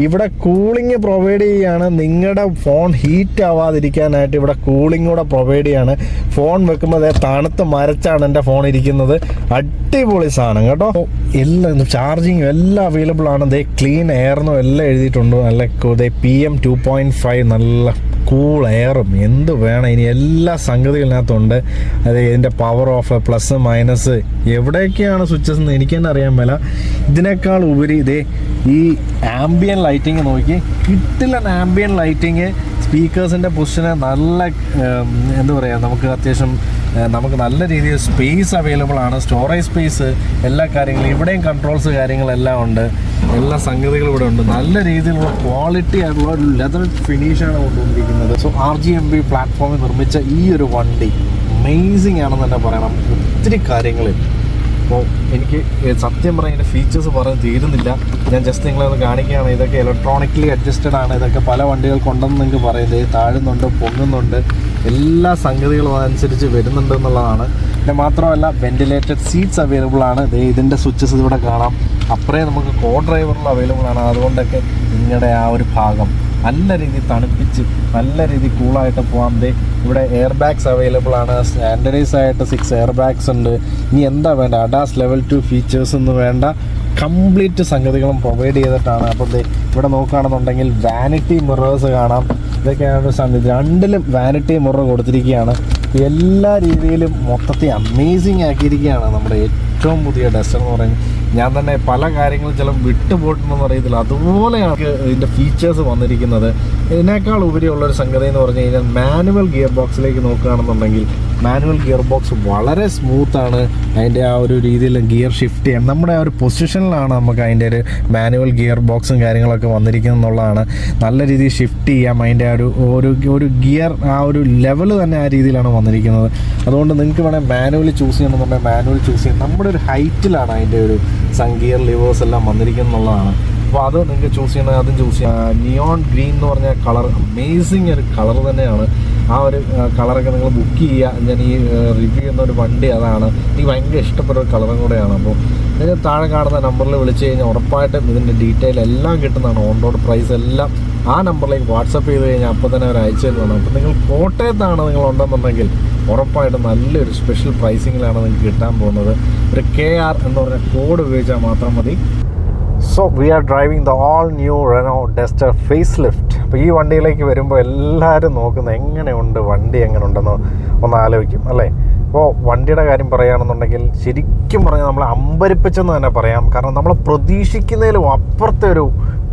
ഇവിടെ കൂളിംഗ് പ്രൊവൈഡ് ചെയ്യുകയാണ്. നിങ്ങളുടെ ഫോൺ ഹീറ്റ് ആവാതിരിക്കാനായിട്ട് ഇവിടെ കൂളിംഗ് കൂടെ പ്രൊവൈഡ് ചെയ്യാണ്. ഫോൺ വെക്കുമ്പോൾ തണുത്ത് മരച്ചാണ് എൻ്റെ ഫോൺ ഇരിക്കുന്നത്. അടിപൊളി സാധനം കേട്ടോ. എല്ലാം ചാർജിങ്ങും എല്ലാം അവൈലബിൾ ആണ്. ക്ലീൻ എയർന്നും എല്ലാം എഴുതിയിട്ടുണ്ട്. നല്ല PM 2.5 നല്ല കൂൾ എയറും എന്ത് വേണം. ഇനി എല്ലാ സംഗതികളിനകത്തുണ്ട്. ഇതിൻ്റെ പവർ ഓഫ്, പ്ലസ് മൈനസ്, എവിടെയൊക്കെയാണ് സ്വിച്ചസ് എന്ന് എനിക്ക് തന്നെ അറിയാൻ മേല. ഇതിനേക്കാൾ ഉപരി ഈ ആംബിയൻ ലൈറ്റിങ് നോക്കി, കിട്ടില്ല ആംബിയൻ ലൈറ്റിങ്. സ്പീക്കേഴ്സിൻ്റെ പൊസിഷന് നല്ല എന്താ പറയുക, നമുക്ക് അത്യാവശ്യം നമുക്ക് നല്ല രീതിയിൽ സ്പേസ് അവൈലബിൾ ആണ്. സ്റ്റോറേജ് സ്പേസ്, എല്ലാ കാര്യങ്ങളും ഇവിടെയും കൺട്രോൾസ് കാര്യങ്ങളെല്ലാം ഉണ്ട്. എല്ലാ സംഗതികളും ഇവിടെ ഉണ്ട്. നല്ല രീതിയിലുള്ള ക്വാളിറ്റി ആയിട്ടുള്ള ഒരു ലെതർ ഫിനിഷാണ് കൊണ്ടുവന്നിരിക്കുന്നത്. സോ RGMB പ്ലാറ്റ്ഫോമിൽ നിർമ്മിച്ച ഈ ഒരു വണ്ടി അമേസിങ് ആണെന്ന് തന്നെ പറയണം. ഒത്തിരി കാര്യങ്ങളിൽ അപ്പോൾ എനിക്ക് സത്യം പറഞ്ഞാൽ ഇതിൻ്റെ ഫീച്ചേഴ്സ് പറഞ്ഞ് തീരുന്നില്ല. ഞാൻ ജസ്റ്റ് നിങ്ങളത് കാണിക്കുകയാണ്. ഇതൊക്കെ ഇലക്ട്രോണിക്കലി അഡ്ജസ്റ്റഡ് ആണ്. ഇതൊക്കെ പല വണ്ടികൾക്കുണ്ടെന്ന് നിങ്ങൾക്ക് പറയുന്നത്. താഴുന്നുണ്ട്, പൊങ്ങുന്നുണ്ട്, എല്ലാ സംഗതികളും അതനുസരിച്ച് വരുന്നുണ്ട് എന്നുള്ളതാണ്. പിന്നെ മാത്രമല്ല വെന്റിലേറ്റഡ് സീറ്റ്സ് അവൈലബിൾ ആണ്. ഇതിൻ്റെ സ്വിച്ചസ് ഇവിടെ കാണാം. അപ്പറേ നമുക്ക് കോ ഡ്രൈവറിൽ അവൈലബിൾ ആണ്. അതുകൊണ്ടൊക്കെ നിങ്ങളുടെ ആ ഒരു ഭാഗം നല്ല രീതിയിൽ തണുപ്പിച്ച് നല്ല രീതിയിൽ കൂളായിട്ട് പോകാം. ഇവിടെ എയർ ബാഗ്സ് അവൈലബിൾ ആണ്. സ്റ്റാൻഡർഡൈസ് ആയിട്ട് 6 എയർ ബാഗ്സ് ഉണ്ട്. ഇനി എന്താ വേണ്ട, അഡാസ് ലെവൽ 2 ഫീച്ചേഴ്സ് ഒന്നും വേണ്ട, കംപ്ലീറ്റ് സംഗതികളും പ്രൊവൈഡ് ചെയ്തിട്ടാണ്. അപ്പം ഇവിടെ നോക്കുകയാണെന്നുണ്ടെങ്കിൽ വാനിറ്റി മിറേഴ്സ് കാണാം. ഇതൊക്കെയാണ് സംഗതി. രണ്ടിലും വാനിറ്റി മിറർ കൊടുത്തിരിക്കുകയാണ്. എല്ലാ രീതിയിലും മൊത്തത്തിൽ അമേസിങ് ആക്കിയിരിക്കുകയാണ് നമ്മുടെ ഏറ്റവും പുതിയ ഡസ്റ്റർ എന്ന് പറയുന്നത്. ഞാൻ തന്നെ പല കാര്യങ്ങളും ചില വിട്ടുപോയിട്ടുണ്ടെന്ന് അറിയത്തില്ല, അതുപോലെയാണ് ഇതിൻ്റെ ഫീച്ചേഴ്സ് വന്നിരിക്കുന്നത്. ഇതിനേക്കാൾ ഉപരിയുള്ളൊരു സംഗതി എന്ന് പറഞ്ഞു കഴിഞ്ഞാൽ മാനുവൽ ഗിയർ ബോക്സിലേക്ക് നോക്കുകയാണെന്നുണ്ടെങ്കിൽ മാനുവൽ ഗിയർ ബോക്സ് വളരെ സ്മൂത്താണ്. അതിൻ്റെ ആ ഒരു രീതിയിൽ ഗിയർ ഷിഫ്റ്റ് ചെയ്യാൻ നമ്മുടെ ആ ഒരു പൊസിഷനിലാണ് നമുക്ക് അതിൻ്റെ ഒരു മാനുവൽ ഗിയർ ബോക്സും കാര്യങ്ങളൊക്കെ വന്നിരിക്കുന്നത് എന്നുള്ളതാണ്. നല്ല രീതിയിൽ ഷിഫ്റ്റ് ചെയ്യാം. അതിൻ്റെ ആ ഒരു ഗിയർ ആ ഒരു ലെവൽ തന്നെ ആ രീതിയിലാണ് വന്നിരിക്കുന്നത്. അതുകൊണ്ട് നിങ്ങൾക്ക് വേണമെങ്കിൽ മാനുവലി ചൂസ് ചെയ്യണമെന്നുണ്ടെങ്കിൽ മാനുവൽ ചൂസ് ചെയ്യാം. നമ്മുടെ ഒരു ഹൈറ്റിലാണ് അതിൻ്റെ ഒരു ഗിയർ ലിവേഴ്സ് എല്ലാം വന്നിരിക്കുന്നത് എന്നുള്ളതാണ്. അപ്പോൾ അത് നിങ്ങൾക്ക് ചൂസ് ചെയ്യണമെങ്കിൽ അതും ചൂസ് ചെയ്യാം. നിയോൺ ഗ്രീൻ എന്ന് പറഞ്ഞ കളർ അമേസിങ് ഒരു കളർ തന്നെയാണ്. ആ ഒരു കളറൊക്കെ നിങ്ങൾ ബുക്ക് ചെയ്യുക. ഞാൻ ഈ റിവ്യൂ ചെയ്യുന്ന ഒരു വണ്ടി അതാണ്. എനിക്ക് ഭയങ്കര ഇഷ്ടപ്പെട്ട ഒരു കളറും കൂടെയാണ്. അപ്പോൾ ഇതിന് താഴെ കാണുന്ന നമ്പറിൽ വിളിച്ച് കഴിഞ്ഞാൽ ഉറപ്പായിട്ടും ഇതിൻ്റെ ഡീറ്റെയിൽ എല്ലാം കിട്ടുന്നതാണ്. ഓൺ റോഡ് പ്രൈസ് എല്ലാം ആ നമ്പറിലേക്ക് വാട്സപ്പ് ചെയ്ത് കഴിഞ്ഞാൽ അപ്പോൾ തന്നെ അവർ അയച്ചു തരുന്നതാണ്. അപ്പോൾ നിങ്ങൾ കോട്ടയത്താണ് നിങ്ങൾ ഉണ്ടെന്നുണ്ടെങ്കിൽ ഉറപ്പായിട്ടും നല്ലൊരു സ്പെഷ്യൽ പ്രൈസിങ്ങിലാണ് നിങ്ങൾക്ക് കിട്ടാൻ പോകുന്നത്. ഒരു KR എന്ന് പറഞ്ഞ കോഡ് ഉപയോഗിച്ചാൽ മാത്രം മതി. So we are driving the all new Renault Duster face lift. അപ്പോൾ ഈ വണ്ടിയിലേക്ക് വരുമ്പോൾ എല്ലാവരും നോക്കുന്നത് എങ്ങനെയുണ്ട്, വണ്ടി എങ്ങനെ ഉണ്ടെന്ന് ഒന്ന് ആലോചിക്കും അല്ലേ. അപ്പോൾ വണ്ടിയുടെ കാര്യം പറയുകയാണെന്നുണ്ടെങ്കിൽ ശരിക്കും പറഞ്ഞാൽ നമ്മളെ അമ്പരിപ്പിച്ചെന്ന് തന്നെ പറയാം. കാരണം നമ്മൾ പ്രതീക്ഷിക്കുന്നതിലും അപ്പുറത്തെ ഒരു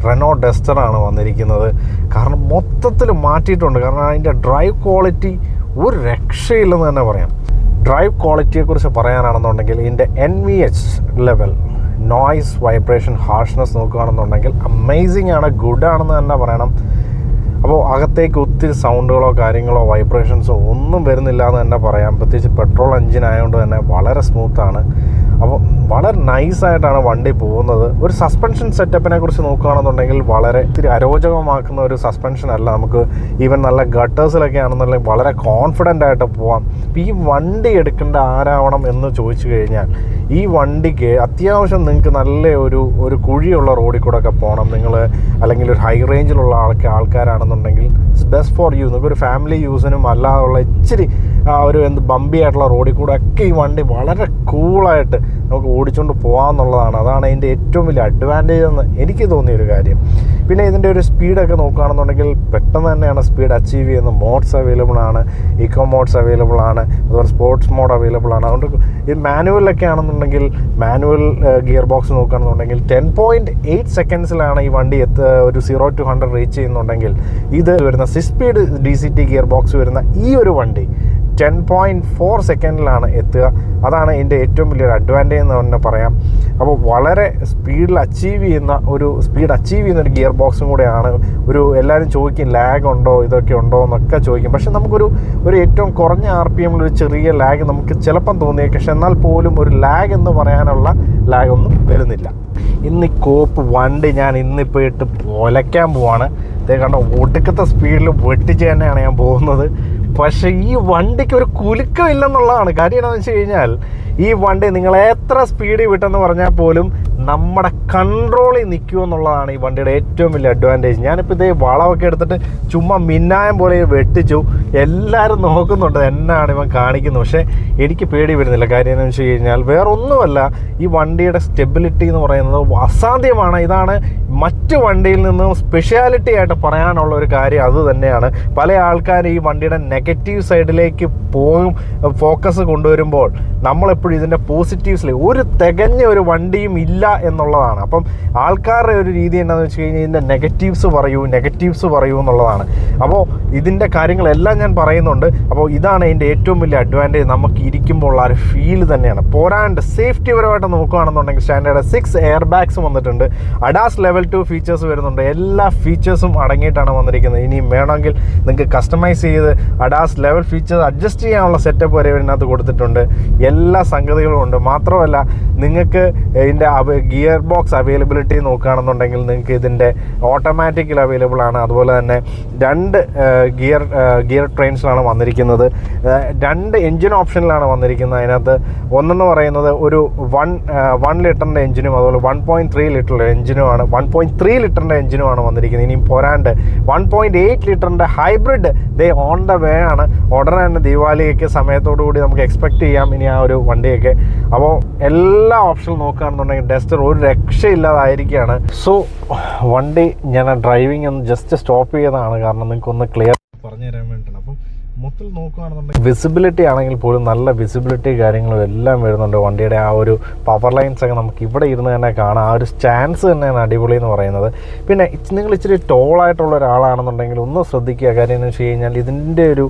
റെനോ ഡസ്റ്ററാണ് വന്നിരിക്കുന്നത്. കാരണം മൊത്തത്തിൽ മാറ്റിയിട്ടുണ്ട്. കാരണം അതിൻ്റെ ഡ്രൈവ് ക്വാളിറ്റി ഒരു രക്ഷയില്ലെന്ന് തന്നെ പറയാം. ഡ്രൈവ് ക്വാളിറ്റിയെക്കുറിച്ച് പറയാനാണെന്നുണ്ടെങ്കിൽ ഇതിൻ്റെ NVH level, noise, vibration, harshness നോക്കുകയാണെന്നുണ്ടെങ്കിൽ അമേസിങ് ആണ്, ഗുഡ് ആണെന്ന് തന്നെ പറയണം. അപ്പോൾ അകത്തേക്ക് ഒത്തിരി സൗണ്ടുകളോ കാര്യങ്ങളോ വൈബ്രേഷൻസോ ഒന്നും വരുന്നില്ല എന്ന് തന്നെ പറയാം. പ്രത്യേകിച്ച് പെട്രോൾ എഞ്ചിൻ ആയതുകൊണ്ട് തന്നെ വളരെ സ്മൂത്താണ്. അപ്പോൾ വളരെ നൈസായിട്ടാണ് വണ്ടി പോകുന്നത്. ഒരു സസ്പെൻഷൻ സെറ്റപ്പിനെ കുറിച്ച് നോക്കുകയാണെന്നുണ്ടെങ്കിൽ വളരെ ഇത്തിരി അരോചകമാക്കുന്ന ഒരു സസ്പെൻഷൻ അല്ല. നമുക്ക് ഈവൻ നല്ല ഗട്ടേഴ്സിലൊക്കെ ആണെന്നുണ്ടെങ്കിൽ വളരെ കോൺഫിഡൻ്റ് ആയിട്ട് പോവാം. ഇപ്പോൾ ഈ വണ്ടി എടുക്കേണ്ട ആരാവണം എന്ന് ചോദിച്ചു കഴിഞ്ഞാൽ ഈ വണ്ടിക്ക് അത്യാവശ്യം നിങ്ങൾക്ക് നല്ല ഒരു കുഴിയുള്ള റോഡിൽ കൂടെ ഒക്കെ പോകണം നിങ്ങൾ, അല്ലെങ്കിൽ ഒരു ഹൈ റേഞ്ചിലുള്ള ആൾക്കാരാണെന്നുണ്ടെങ്കിൽ ബെസ്റ്റ് ഫോർ യു. നിങ്ങൾക്കൊരു ഫാമിലി യൂസിനും അല്ലാതുള്ള ഇച്ചിരി ഒരു ബമ്പി ആയിട്ടുള്ള റോഡിൽ കൂടെ ഒക്കെ ഈ വണ്ടി വളരെ കൂളായിട്ട് നമുക്ക് ഓടിച്ചുകൊണ്ട് പോകാമെന്നുള്ളതാണ്. അതാണ് അതിൻ്റെ ഏറ്റവും വലിയ അഡ്വാൻറ്റേജ് എന്ന് എനിക്ക് തോന്നിയൊരു കാര്യം. പിന്നെ ഇതിൻ്റെ ഒരു സ്പീഡൊക്കെ നോക്കുകയാണെന്നുണ്ടെങ്കിൽ പെട്ടെന്ന് തന്നെയാണ് സ്പീഡ് അച്ചീവ് ചെയ്യുന്നത്. മോഡ്സ് അവൈലബിൾ ആണ്, ഇക്കോ മോഡ്സ് അവൈലബിൾ ആണ്, അതുപോലെ സ്പോർട്സ് മോഡ് അവൈലബിൾ ആണ്. അതുകൊണ്ട് ഈ മാനുവലൊക്കെ ആണെന്നുണ്ടെങ്കിൽ മാനുവൽ ഗിയർ ബോക്സ് നോക്കുകയാണെന്നുണ്ടെങ്കിൽ 10.8 സെക്കൻഡ്സിലാണ് ഈ വണ്ടി ഒരു 0 to 100 റീച്ച് ചെയ്യുന്നുണ്ടെങ്കിൽ ഇത് വരുന്ന 6 സ്പീഡ് DCT ഗിയർ ബോക്സ് വരുന്ന ഈ ഒരു വണ്ടി 10.4 സെക്കൻഡിലാണ് എത്തുക. അതാണ് ഇതിൻ്റെ ഏറ്റവും വലിയൊരു അഡ്വാൻറ്റേജ് എന്ന് തന്നെ പറയാം. അപ്പോൾ വളരെ സ്പീഡ് അച്ചീവ് ചെയ്യുന്ന ഒരു ഗിയർ ബോക്സും കൂടെയാണ്. എല്ലാവരും ചോദിക്കും ലാഗ് ഉണ്ടോ ഇതൊക്കെ ഉണ്ടോ എന്നൊക്കെ ചോദിക്കും. പക്ഷെ നമുക്കൊരു ഏറ്റവും കുറഞ്ഞ RPM ഒരു ചെറിയ ലാഗ് നമുക്ക് ചിലപ്പം തോന്നിയേക്കും. പക്ഷെ എന്നാൽ പോലും ഒരു ലാഗ് എന്ന് പറയാനുള്ള ലാഗൊന്നും വരുന്നില്ല. ഇന്ന് ഈ കോപ്പ് വണ്ടി ഞാൻ ഇന്നിപ്പോൾ ഇട്ട് ഒലയ്ക്കാൻ പോവാണ്. ഇതേ കണ്ട ഒടുക്കത്തെ സ്പീഡിൽ വെട്ടിച്ച് തന്നെയാണ് ഞാൻ പോകുന്നത്. പക്ഷേ ഈ വണ്ടിക്ക് ഒരു കുലുക്കമില്ലെന്നുള്ളതാണ് കാര്യം. എന്താണെന്ന് വെച്ച് കഴിഞ്ഞാൽ ഈ വണ്ടി നിങ്ങൾ എത്ര സ്പീഡിൽ വിട്ടെന്ന് പറഞ്ഞാൽ പോലും നമ്മുടെ കൺട്രോളിൽ നിൽക്കുമെന്നുള്ളതാണ് ഈ വണ്ടിയുടെ ഏറ്റവും വലിയ അഡ്വാൻറ്റേജ്. ഞാനിപ്പോൾ ഇതേ വളമൊക്കെ എടുത്തിട്ട് ചുമ്മാ മിന്നായം പോലെ വെട്ടിച്ചു. എല്ലാവരും നോക്കുന്നുണ്ട് എന്നാണ് ഇവൻ കാണിക്കുന്നത്. പക്ഷേ എനിക്ക് പേടി വരുന്നില്ല. കാര്യം എന്ന് വെച്ച് കഴിഞ്ഞാൽ വേറൊന്നുമല്ല, ഈ വണ്ടിയുടെ സ്റ്റെബിലിറ്റി എന്ന് പറയുന്നത് അസാധ്യമാണ്. ഇതാണ് മറ്റു വണ്ടിയിൽ നിന്നും സ്പെഷ്യാലിറ്റി ആയിട്ട് പറയാനുള്ള ഒരു കാര്യം. അത് തന്നെയാണ് പല ആൾക്കാർ ഈ വണ്ടിയുടെ നെഗറ്റീവ് സൈഡിലേക്ക് ഫോക്കസ് കൊണ്ടുവരുമ്പോൾ നമ്മളെപ്പോഴും ഇതിൻ്റെ പോസിറ്റീവ്സിൽ ഒരു തികഞ്ഞ ഒരു വണ്ടിയും ഇല്ല എന്നുള്ളതാണ്. അപ്പം ആൾക്കാരുടെ ഒരു രീതി എന്താണെന്ന് വെച്ച് കഴിഞ്ഞാൽ ഇതിൻ്റെ നെഗറ്റീവ്സ് പറയൂ എന്നുള്ളതാണ്. അപ്പോൾ ഇതിൻ്റെ കാര്യങ്ങളെല്ലാം ഞാൻ പറയുന്നുണ്ട്. അപ്പോൾ ഇതാണ് ഇതിൻ്റെ ഏറ്റവും വലിയ അഡ്വാൻറ്റേജ്. നമുക്ക് ഇരിക്കുമ്പോൾ ഉള്ള ഒരു ഫീൽ തന്നെയാണ്. പോരാണ്ട് സേഫ്റ്റി പരമായിട്ട് നോക്കുകയാണെന്നുണ്ടെങ്കിൽ സ്റ്റാൻഡേർഡ് 6 എയർ ബാഗ്സ് വന്നിട്ടുണ്ട്. അഡാസ് ലെവൽ 2 ഫീച്ചേഴ്സ് വരുന്നുണ്ട്. എല്ലാ ഫീച്ചേഴ്സും അടങ്ങിയിട്ടാണ് വന്നിരിക്കുന്നത്. ഇനിയും വേണമെങ്കിൽ നിങ്ങൾക്ക് കസ്റ്റമൈസ് ചെയ്ത് അഡാസ് ലെവൽ ഫീച്ചേഴ്സ് അഡ്ജസ്റ്റ് ചെയ്യാനുള്ള സെറ്റപ്പ് വരെ ഇതിനകത്ത് കൊടുത്തിട്ടുണ്ട്. എല്ലാ സംഗതികളും ഉണ്ട്. മാത്രമല്ല നിങ്ങൾക്ക് ഇതിൻ്റെ ഗിയർ ബോക്സ് അവൈലബിലിറ്റി നോക്കുകയാണെന്നുണ്ടെങ്കിൽ നിങ്ങൾക്ക് ഇതിൻ്റെ ഓട്ടോമാറ്റിക്കൽ അവൈലബിൾ ആണ്. അതുപോലെ തന്നെ 2 ഗിയർ ട്രെയിൻസിലാണ് വന്നിരിക്കുന്നത്. 2 എൻജിൻ ഓപ്ഷനിലാണ് വന്നിരിക്കുന്നത്. അതിനകത്ത് ഒന്നെന്ന് പറയുന്നത് ഒരു 1 ലിറ്ററിൻ്റെ എഞ്ചിനും അതുപോലെ 1.3 ലിറ്ററിൻ്റെ എഞ്ചിനുമാണ് 1.3 ലിറ്ററിൻ്റെ എഞ്ചിനുമാണ് വന്നിരിക്കുന്നത്. ഇനിയും പോരാണ്ട് 1.8 ലിറ്ററിൻ്റെ ഹൈബ്രിഡ് ഓൺ ദ വേ ആണ്. ഉടനെ തന്നെ ദീപാവലിയൊക്കെ സമയത്തോടു കൂടി നമുക്ക് എക്സ്പെക്റ്റ് ചെയ്യാം ഇനി ആ ഒരു വണ്ടിയൊക്കെ. അപ്പോൾ എല്ലാ ഓപ്ഷനും നോക്കുകയാണെന്നുണ്ടെങ്കിൽ ഡസ്റ്റർ ഒരു രക്ഷയില്ലാതായിരിക്കുകയാണ്. സോ വണ്ടി ഞാൻ ഡ്രൈവിംഗ് ഒന്ന് ജസ്റ്റ് സ്റ്റോപ്പ് ചെയ്തതാണ്, കാരണം നിങ്ങൾക്കൊന്ന് ക്ലിയർ പറഞ്ഞു തരാൻ വേണ്ടിയിട്ടാണ്. അപ്പം മൊത്തത്തിൽ നോക്കുകയാണെന്നുണ്ടെങ്കിൽ വിസിബിലിറ്റി ആണെങ്കിൽ പോലും നല്ല വിസിബിലിറ്റി കാര്യങ്ങളും എല്ലാം വരുന്നുണ്ട്. വണ്ടിയുടെ ആ ഒരു പവർ ലൈൻസ് ഒക്കെ നമുക്ക് ഇവിടെ ഇരുന്ന് തന്നെ കാണാം. ആ ഒരു സ്റ്റാൻസ് തന്നെയാണ് അടിപൊളി എന്ന് പറയുന്നത്. പിന്നെ നിങ്ങൾ ഇച്ചിരി ടോളായിട്ടുള്ള ഒരാളാണെന്നുണ്ടെങ്കിൽ ഒന്ന് ശ്രദ്ധിക്കുക. കാര്യം എന്ന് വെച്ച് കഴിഞ്ഞാൽ ഇതിൻ്റെ ഒരു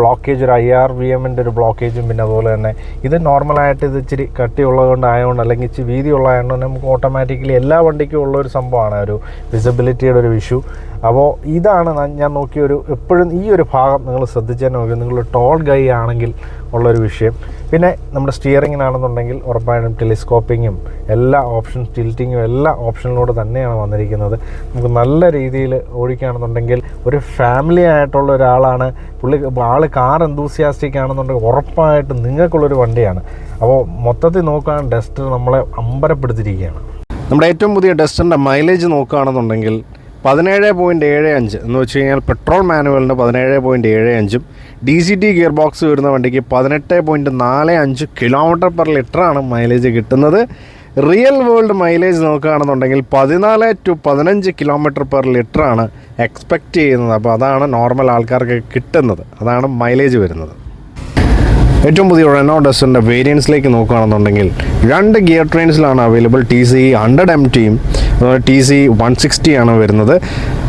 ബ്ലോക്കേജ്, ഒരു IRVMൻ്റെ ഒരു ബ്ലോക്കേജും, പിന്നെ അതുപോലെ തന്നെ ഇത് നോർമലായിട്ട് ഇത് ഇച്ചിരി കട്ടിയുള്ളതുകൊണ്ടായതുകൊണ്ട് അല്ലെങ്കിൽ ഇച്ചിരി വീതിയുള്ളതായതുകൊണ്ട് നമുക്ക് ഓട്ടോമാറ്റിക്കലി എല്ലാ വണ്ടിക്കും ഉള്ളൊരു സംഭവമാണ് ഒരു വിസിബിലിറ്റിയുടെ ഒരു ഇഷ്യൂ. അപ്പോൾ ഇതാണ് ഞാൻ നോക്കിയ എപ്പോഴും ഈ ഒരു ഭാഗം നിങ്ങൾ ശ്രദ്ധിച്ചാൽ നോക്കി നിങ്ങൾ ടോൾ ഗൈ ആണെങ്കിൽ ഉള്ളൊരു വിഷയം. പിന്നെ നമ്മുടെ സ്റ്റിയറിങ്ങിനാണെന്നുണ്ടെങ്കിൽ ഉറപ്പായിട്ടും ടെലിസ്കോപ്പിങ്ങും എല്ലാ ഓപ്ഷൻസ്, ടിൽറ്റിങ്ങും എല്ലാ ഓപ്ഷനിലൂടെ തന്നെയാണ് വന്നിരിക്കുന്നത്. നമുക്ക് നല്ല രീതിയിൽ ഓടിക്കുകയാണെന്നുണ്ടെങ്കിൽ ഒരു ഫാമിലി ആയിട്ടുള്ള ഒരാളാണ് ആൾ കാർ എന്തൂസിയാസ്റ്റിക് ആണെന്നുണ്ടെങ്കിൽ ഉറപ്പായിട്ടും നിങ്ങൾക്കുള്ളൊരു വണ്ടിയാണ്. അപ്പോൾ മൊത്തത്തിൽ നോക്കുകയാണ് ഡസ്റ്റർ നമ്മളെ അമ്പരപ്പെടുത്തിയിരിക്കുകയാണ്. നമ്മുടെ ഏറ്റവും പുതിയ ഡസ്റ്ററിൻ്റെ മൈലേജ് നോക്കുകയാണെന്നുണ്ടെങ്കിൽ 17.75 എന്ന് വെച്ച് കഴിഞ്ഞാൽ പെട്രോൾ മാനുവലിന് 17.75, DCT ഗിയർ ബോക്സ് വരുന്ന വണ്ടിക്ക് 18.45 km/ലിറ്ററാണ് മൈലേജ് കിട്ടുന്നത്. റിയൽ വേൾഡ് മൈലേജ് നോക്കുകയാണെന്നുണ്ടെങ്കിൽ 14 to 15 km/ലിറ്ററാണ് എക്സ്പെക്റ്റ് ചെയ്യുന്നത്. അപ്പോൾ അതാണ് നോർമൽ ആൾക്കാർക്ക് കിട്ടുന്നത്, അതാണ് മൈലേജ് വരുന്നത്. ഏറ്റവും പുതിയ റെനോ ഡസ്റ്ററിൻ്റെ വേരിയൻസിലേക്ക് നോക്കുകയാണെന്നുണ്ടെങ്കിൽ 2 ഗിയർ ട്രെയിൻസിലാണ് അവൈലബിൾ. TC 100MTയും അതുപോലെ TC 160 ആണ് വരുന്നത്.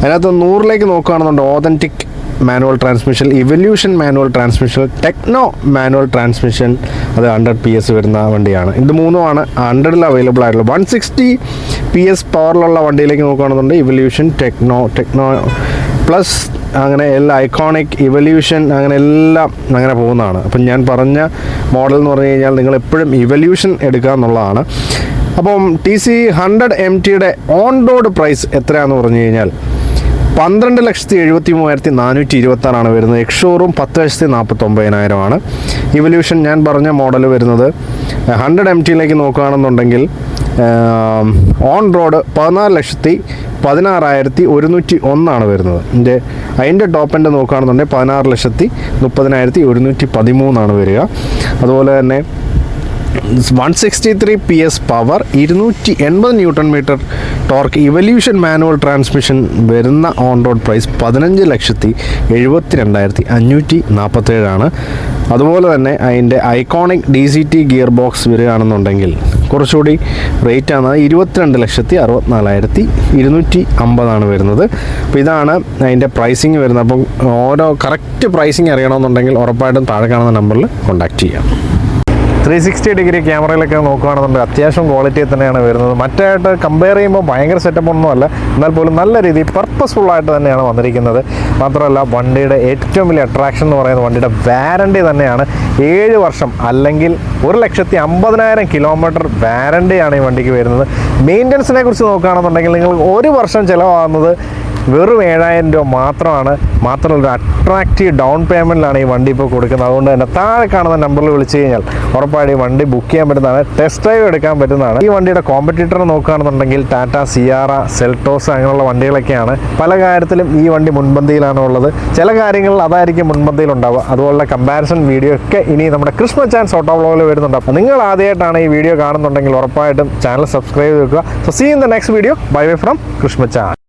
അതിനകത്ത് 100ലേക്ക് നോക്കുകയാണെന്നുണ്ടെങ്കിൽ authentic manual transmission, evolution manual transmission, techno manual transmission, അത് 100 PS വരുന്ന വണ്ടിയാണ്. ഇത് മൂന്നുമാണ് 100ൽ അവൈലബിൾ ആയിട്ടുള്ളത്. 160 PS പവറിലുള്ള വണ്ടിയിലേക്ക് നോക്കുകയാണെന്നുണ്ടെങ്കിൽ ഇവല്യൂഷൻ, ടെക്നോ പ്ലസ് അങ്ങനെ എല്ലാ ഐക്കോണിക്, ഇവല്യൂഷൻ, അങ്ങനെ എല്ലാം അങ്ങനെ പോകുന്നതാണ്. അപ്പം ഞാൻ പറഞ്ഞ മോഡൽ എന്ന് പറഞ്ഞു കഴിഞ്ഞാൽ നിങ്ങൾ എപ്പോഴും ഇവല്യൂഷൻ എടുക്കുക എന്നുള്ളതാണ്. അപ്പം TC 100MTയുടെ ഓൺ റോഡ് പ്രൈസ് എത്രയാണെന്ന് പറഞ്ഞു കഴിഞ്ഞാൽ 12,73,426 വരുന്നത്. എക്സ്ഷോറൂം 10,49,000 ഇവല്യൂഷൻ ഞാൻ പറഞ്ഞ മോഡൽ വരുന്നത് 100MTയിലേക്ക് നോക്കുകയാണെന്നുണ്ടെങ്കിൽ ഓൺ റോഡ് 16,101 വരുന്നത്. അതിൻ്റെ ടോപ്പ് എൻഡ് നോക്കുകയാണെന്നുണ്ടെങ്കിൽ 16,30,113 വരിക. അതുപോലെ തന്നെ 163 PS power, 280 newton metre torque, evolution manual transmission വരുന്ന ഓൺ റോഡ് പ്രൈസ് 15,72,547. അതുപോലെ തന്നെ അതിൻ്റെ ഐക്കോണിക് DCT ഗിയർ ബോക്സ് വരികയാണെന്നുണ്ടെങ്കിൽ കുറച്ചുകൂടി റേറ്റ് ആണ്, 22,64,250 വരുന്നത്. അപ്പോൾ ഇതാണ് അതിൻ്റെ പ്രൈസിങ് വരുന്നത്. അപ്പം ഓരോ കറക്റ്റ് പ്രൈസിങ് അറിയണമെന്നുണ്ടെങ്കിൽ ഉറപ്പായിട്ടും താഴെ കാണുന്ന നമ്പറിൽ കോൺടാക്റ്റ് ചെയ്യാം. 360 ഡിഗ്രി ക്യാമറയിലൊക്കെ നോക്കുകയാണെന്നുണ്ടെങ്കിൽ അത്യാവശ്യം ക്വാളിറ്റി തന്നെയാണ് വരുന്നത്. മറ്റായിട്ട് കമ്പയർ ചെയ്യുമ്പോൾ ഭയങ്കര സെറ്റപ്പ് ഒന്നുമല്ല, എന്നാൽ പോലും നല്ല രീതിയിൽ പർപ്പസ്ഫുള്ളായിട്ട് തന്നെയാണ് വന്നിരിക്കുന്നത്. മാത്രമല്ല വണ്ടിയുടെ ഏറ്റവും വലിയ അട്രാക്ഷൻ എന്ന് പറയുന്നത് വണ്ടിയുടെ വാറണ്ടി തന്നെയാണ്. 7 വർഷം അല്ലെങ്കിൽ 1,50,000 കിലോമീറ്റർ വാറണ്ടിയാണ് ഈ വണ്ടിക്ക് വരുന്നത്. മെയിൻ്റനൻസിനെ കുറിച്ച് നോക്കുകയാണെന്നുണ്ടെങ്കിൽ നിങ്ങൾ 1 വർഷം ചിലവാകുന്നത് വെറും 7,000 രൂപ മാത്രമാണ്. മാത്രമല്ല ഒരു അട്രാക്റ്റീവ് ഡൗൺ പേയ്മെൻറ്റിലാണ് ഈ വണ്ടി ഇപ്പോൾ കൊടുക്കുന്നത്. അതുകൊണ്ട് തന്നെ താഴെ കാണുന്ന നമ്പറിൽ വിളിച്ചു കഴിഞ്ഞാൽ ഉറപ്പായിട്ട് ഈ വണ്ടി ബുക്ക് ചെയ്യാൻ പറ്റുന്നതാണ്, ടെസ്റ്റ് ഡ്രൈവ് എടുക്കാൻ പറ്റുന്നതാണ്. ഈ വണ്ടിയുടെ കോമ്പറ്റീറ്റർ നോക്കുകയാണെന്നുണ്ടെങ്കിൽ ടാറ്റ സിയാറ, സെൽട്ടോസ് അങ്ങനെയുള്ള വണ്ടികളൊക്കെയാണ്. പല കാര്യത്തിലും ഈ വണ്ടി മുൻപന്തിയിലാണ് ഉള്ളത്. ചില കാര്യങ്ങളിൽ അതായിരിക്കും മുൻപന്തിയിൽ ഉണ്ടാവുക. അതുപോലുള്ള കമ്പാരിസൺ വീഡിയോ ഒക്കെ ഇനി നമ്മുടെ ക്രിസ്മസ് ചാൻസ് ഓട്ടോ വ്ലോഗിൽ വരുന്നുണ്ട്. അപ്പോൾ നിങ്ങൾ ആദ്യമായിട്ടാണ് ഈ വീഡിയോ കാണുന്നുണ്ടെങ്കിൽ ഉറപ്പായിട്ടും ചാനൽ സബ്സ്ക്രൈബ് ചെയ്ത് വെക്കുക. So see in the next video. Bye bye from Christmas Chan.